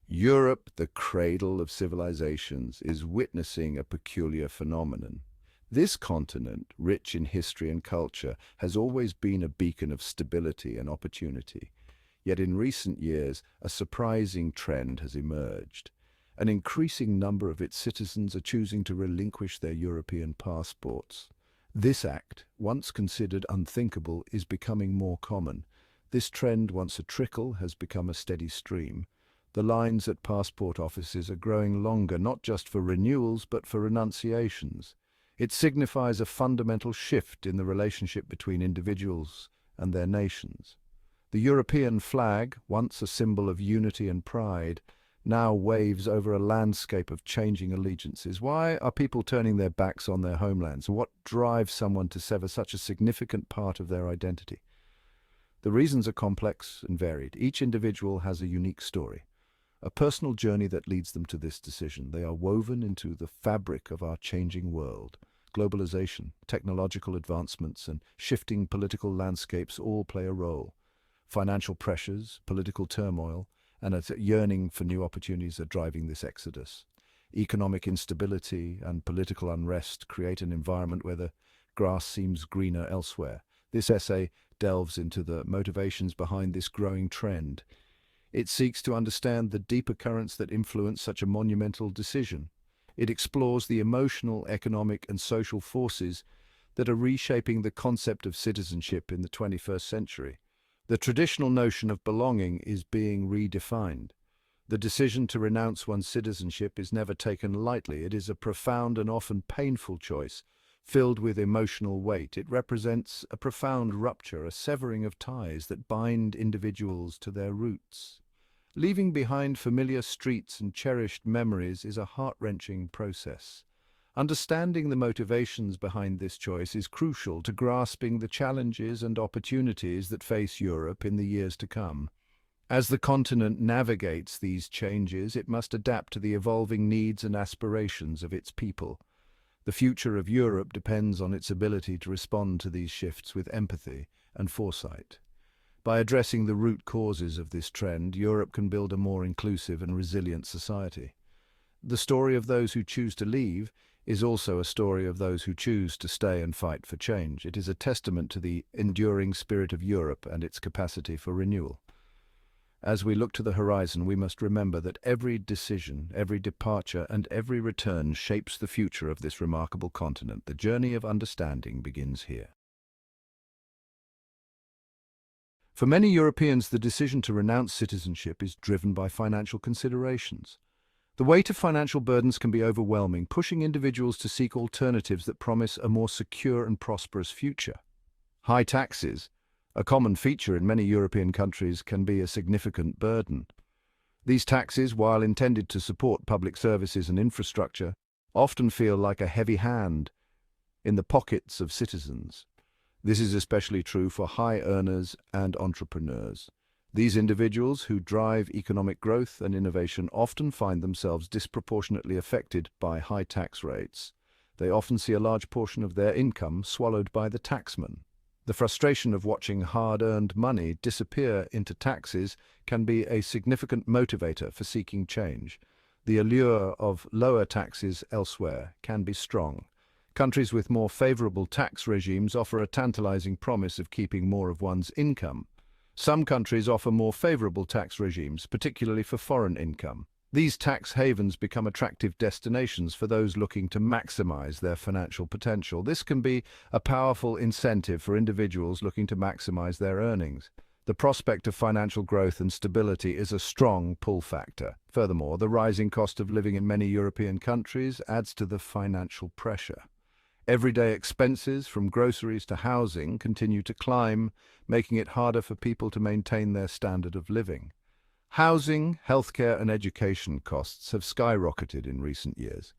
Europe, the cradle of civilizations, is witnessing a peculiar phenomenon. This continent, rich in history and culture, has always been a beacon of stability and opportunity. Yet in recent years, a surprising trend has emerged. An increasing number of its citizens are choosing to relinquish their European passports. This act, once considered unthinkable, is becoming more common. This trend, once a trickle, has become a steady stream. The lines at passport offices are growing longer, not just for renewals, but for renunciations. It signifies a fundamental shift in the relationship between individuals and their nations. The European flag, once a symbol of unity and pride, now waves over a landscape of changing allegiances. Why are people turning their backs on their homelands? What drives someone to sever such a significant part of their identity? The reasons are complex and varied. Each individual has a unique story, a personal journey that leads them to this decision. They are woven into the fabric of our changing world. Globalization, technological advancements, and shifting political landscapes all play a role. Financial pressures, political turmoil, and a yearning for new opportunities are driving this exodus. Economic instability and political unrest create an environment where the grass seems greener elsewhere. This essay delves into the motivations behind this growing trend. It seeks to understand the deeper currents that influence such a monumental decision. It explores the emotional, economic, and social forces that are reshaping the concept of citizenship in the 21st century. The traditional notion of belonging is being redefined. The decision to renounce one's citizenship is never taken lightly. It is a profound and often painful choice, filled with emotional weight. It represents a profound rupture, a severing of ties that bind individuals to their roots. Leaving behind familiar streets and cherished memories is a heart-wrenching process. Understanding the motivations behind this choice is crucial to grasping the challenges and opportunities that face Europe in the years to come. As the continent navigates these changes, it must adapt to the evolving needs and aspirations of its people. The future of Europe depends on its ability to respond to these shifts with empathy and foresight. By addressing the root causes of this trend, Europe can build a more inclusive and resilient society. The story of those who choose to leave is also a story of those who choose to stay and fight for change. It is a testament to the enduring spirit of Europe and its capacity for renewal. As we look to the horizon, we must remember that every decision, every departure, and every return shapes the future of this remarkable continent. The journey of understanding begins here. For many Europeans, the decision to renounce citizenship is driven by financial considerations. The weight of financial burdens can be overwhelming, pushing individuals to seek alternatives that promise a more secure and prosperous future. High taxes, a common feature in many European countries, can be a significant burden. These taxes, while intended to support public services and infrastructure, often feel like a heavy hand in the pockets of citizens. This is especially true for high earners and entrepreneurs. These individuals who drive economic growth and innovation often find themselves disproportionately affected by high tax rates. They often see a large portion of their income swallowed by the taxman. The frustration of watching hard-earned money disappear into taxes can be a significant motivator for seeking change. The allure of lower taxes elsewhere can be strong. Countries with more favorable tax regimes offer a tantalizing promise of keeping more of one's income. Some countries offer more favorable tax regimes, particularly for foreign income. These tax havens become attractive destinations for those looking to maximize their financial potential. This can be a powerful incentive for individuals looking to maximize their earnings. The prospect of financial growth and stability is a strong pull factor. Furthermore, the rising cost of living in many European countries adds to the financial pressure. Everyday expenses, from groceries to housing, continue to climb, making it harder for people to maintain their standard of living. Housing, healthcare, and education costs have skyrocketed in recent years.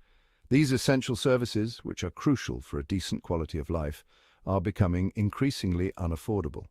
These essential services, which are crucial for a decent quality of life, are becoming increasingly unaffordable.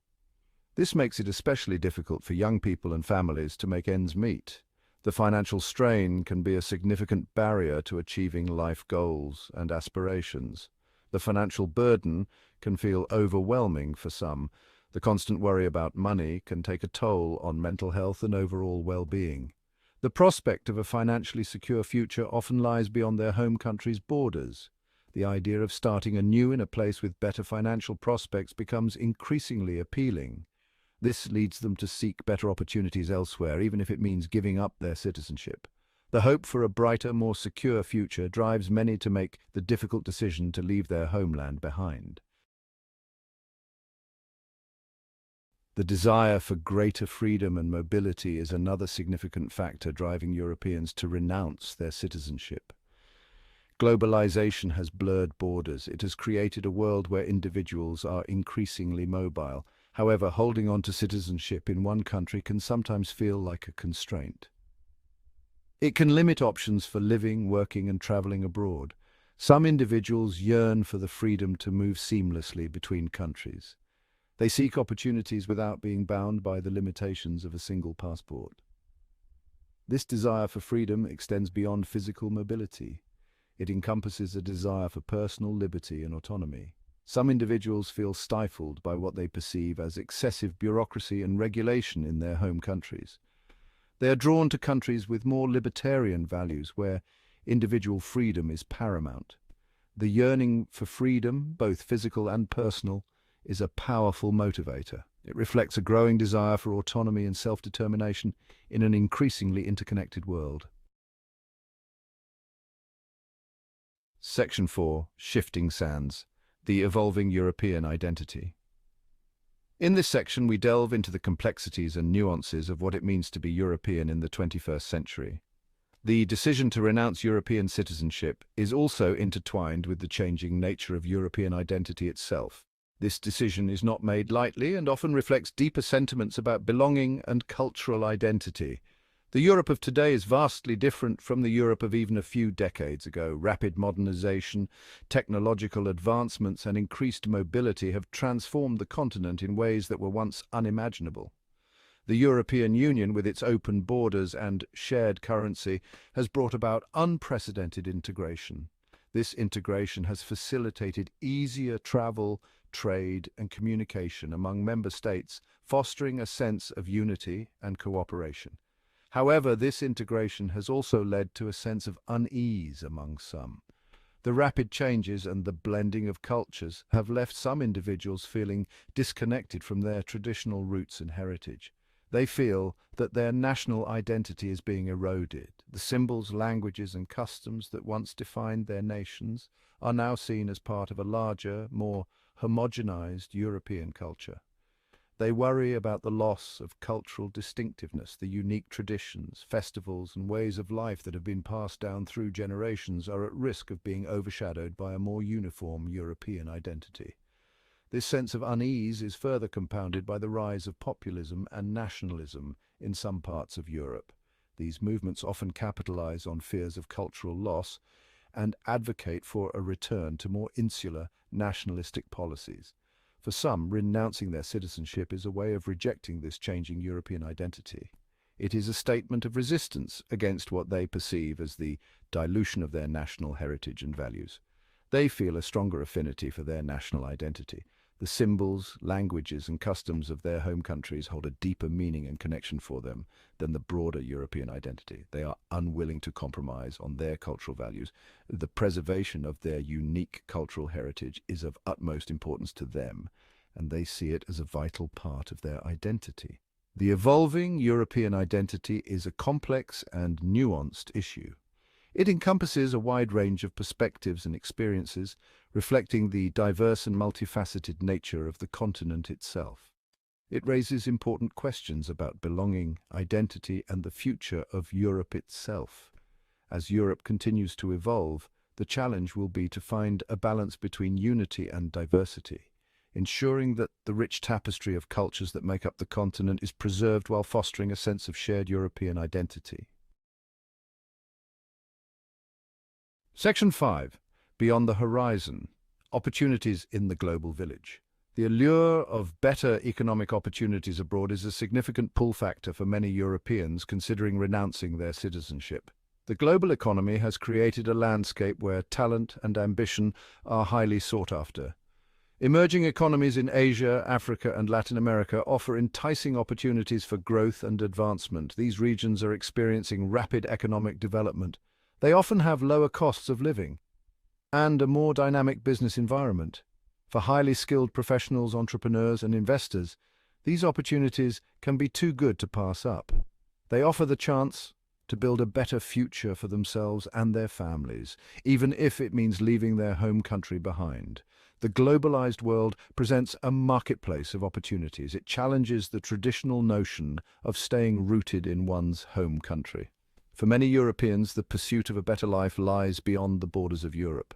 This makes it especially difficult for young people and families to make ends meet. The financial strain can be a significant barrier to achieving life goals and aspirations. The financial burden can feel overwhelming for some. The constant worry about money can take a toll on mental health and overall well-being. The prospect of a financially secure future often lies beyond their home country's borders. The idea of starting anew in a place with better financial prospects becomes increasingly appealing. This leads them to seek better opportunities elsewhere, even if it means giving up their citizenship. The hope for a brighter, more secure future drives many to make the difficult decision to leave their homeland behind. The desire for greater freedom and mobility is another significant factor driving Europeans to renounce their citizenship. Globalization has blurred borders. It has created a world where individuals are increasingly mobile. However, holding on to citizenship in one country can sometimes feel like a constraint. It can limit options for living, working, and traveling abroad. Some individuals yearn for the freedom to move seamlessly between countries. They seek opportunities without being bound by the limitations of a single passport. This desire for freedom extends beyond physical mobility. It encompasses a desire for personal liberty and autonomy. Some individuals feel stifled by what they perceive as excessive bureaucracy and regulation in their home countries. They are drawn to countries with more libertarian values where individual freedom is paramount. The yearning for freedom, both physical and personal, is a powerful motivator. It reflects a growing desire for autonomy and self-determination in an increasingly interconnected world. Section 4. Shifting Sands. The Evolving European Identity. In this section, we delve into the complexities and nuances of what it means to be European in the 21st century. The decision to renounce European citizenship is also intertwined with the changing nature of European identity itself. This decision is not made lightly and often reflects deeper sentiments about belonging and cultural identity. The Europe of today is vastly different from the Europe of even a few decades ago. Rapid modernization, technological advancements, and increased mobility have transformed the continent in ways that were once unimaginable. The European Union, with its open borders and shared currency, has brought about unprecedented integration. This integration has facilitated easier travel, trade, and communication among member states, fostering a sense of unity and cooperation. However, this integration has also led to a sense of unease among some. The rapid changes and the blending of cultures have left some individuals feeling disconnected from their traditional roots and heritage. They feel that their national identity is being eroded. The symbols, languages, and customs that once defined their nations are now seen as part of a larger, more homogenized European culture. They worry about the loss of cultural distinctiveness. The unique traditions, festivals, and ways of life that have been passed down through generations are at risk of being overshadowed by a more uniform European identity. This sense of unease is further compounded by the rise of populism and nationalism in some parts of Europe. These movements often capitalize on fears of cultural loss and advocate for a return to more insular, nationalistic policies. For some, renouncing their citizenship is a way of rejecting this changing European identity. It is a statement of resistance against what they perceive as the dilution of their national heritage and values. They feel a stronger affinity for their national identity. The symbols, languages, and customs of their home countries hold a deeper meaning and connection for them than the broader European identity. They are unwilling to compromise on their cultural values. The preservation of their unique cultural heritage is of utmost importance to them, and they see it as a vital part of their identity. The evolving European identity is a complex and nuanced issue. It encompasses a wide range of perspectives and experiences, reflecting the diverse and multifaceted nature of the continent itself. It raises important questions about belonging, identity, and the future of Europe itself. As Europe continues to evolve, the challenge will be to find a balance between unity and diversity, ensuring that the rich tapestry of cultures that make up the continent is preserved while fostering a sense of shared European identity. Section 5. Beyond the Horizon. Opportunities in the Global Village. The allure of better economic opportunities abroad is a significant pull factor for many Europeans considering renouncing their citizenship. The global economy has created a landscape where talent and ambition are highly sought after. Emerging economies in Asia, Africa, and Latin America offer enticing opportunities for growth and advancement. These regions are experiencing rapid economic development. They often have lower costs of living and a more dynamic business environment. For highly skilled professionals, entrepreneurs, and investors, these opportunities can be too good to pass up. They offer the chance to build a better future for themselves and their families, even if it means leaving their home country behind. The globalized world presents a marketplace of opportunities. It challenges the traditional notion of staying rooted in one's home country. For many Europeans, the pursuit of a better life lies beyond the borders of Europe.